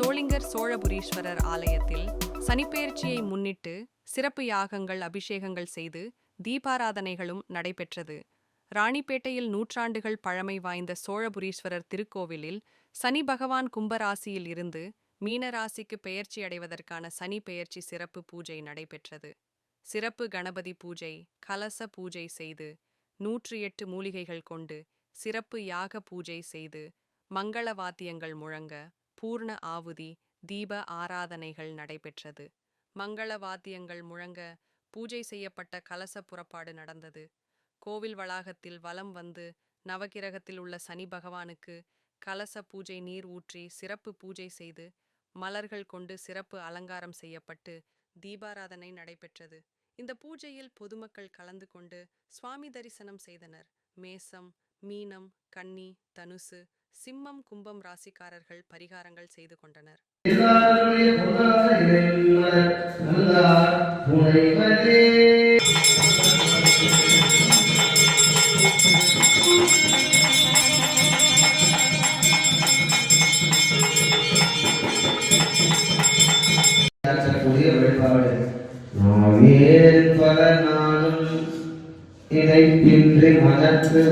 சோளிங்கர் சோழபுரீஸ்வரர் ஆலயத்தில் சனிப்பெயர்ச்சியை முன்னிட்டு சிறப்பு யாகங்கள் அபிஷேகங்கள் செய்து தீபாராதனைகளும் நடைபெற்றது. ராணிப்பேட்டையில் நூற்றாண்டுகள் பழமை வாய்ந்த சோழபுரீஸ்வரர் திருக்கோவிலில் சனி பகவான் கும்பராசியில் இருந்து மீனராசிக்கு பெயர்ச்சி அடைவதற்கான சனி பெயர்ச்சி சிறப்பு பூஜை நடைபெற்றது. சிறப்பு கணபதி பூஜை, கலச பூஜை செய்து 108 மூலிகைகள் கொண்டு சிறப்பு யாக பூஜை செய்து மங்கள வாத்தியங்கள் முழங்க பூர்ண ஆவுதி தீப ஆராதனைகள் நடைபெற்றது. மங்கள வாத்தியங்கள் முழங்க பூஜை செய்யப்பட்ட கலச புறப்பாடு நடந்தது. கோவில் வளாகத்தில் வலம் வந்து நவகிரகத்தில் உள்ள சனி பகவானுக்கு கலச பூஜை நீர் ஊற்றி சிறப்பு பூஜை செய்து மலர்கள் கொண்டு சிறப்பு அலங்காரம் செய்யப்பட்டு தீபாராதனை நடைபெற்றது. இந்த பூஜையில் பொதுமக்கள் கலந்து கொண்டு சுவாமி தரிசனம் செய்தனர். மேசம், மீனம், கன்னி, தனுசு, சிம்மம், கும்பம் ராசிக்காரர்கள் பரிகாரங்கள் செய்து கொண்டனர். வழிபாடு பல நாளும் இணைப்பின்றி மனத்து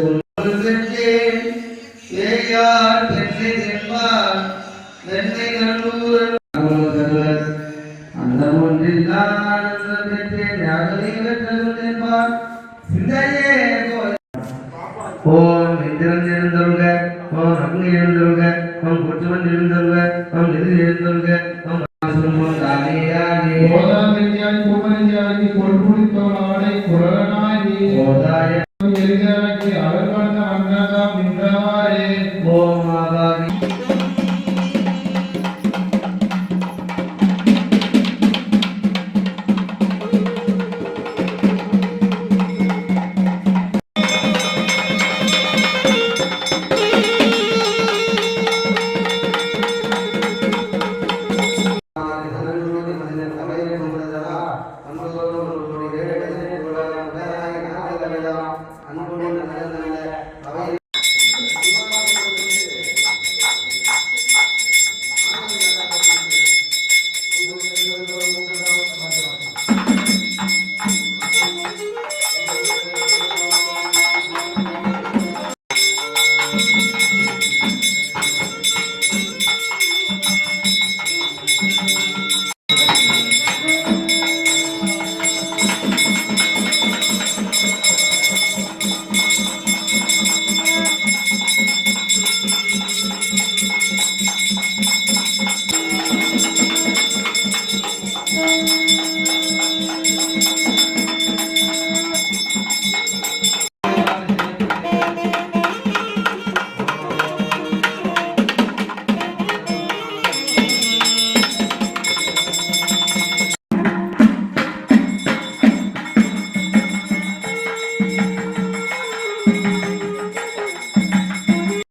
அந்தம் ஒன்றில்லார் ஓம் இந்திரன் எழுந்தருக, ஓம் அக்னி எழுந்தருக, ஓம் குற்றவன் எழுந்தருக, ஓம் நிதி எழுந்தருக, ஓம்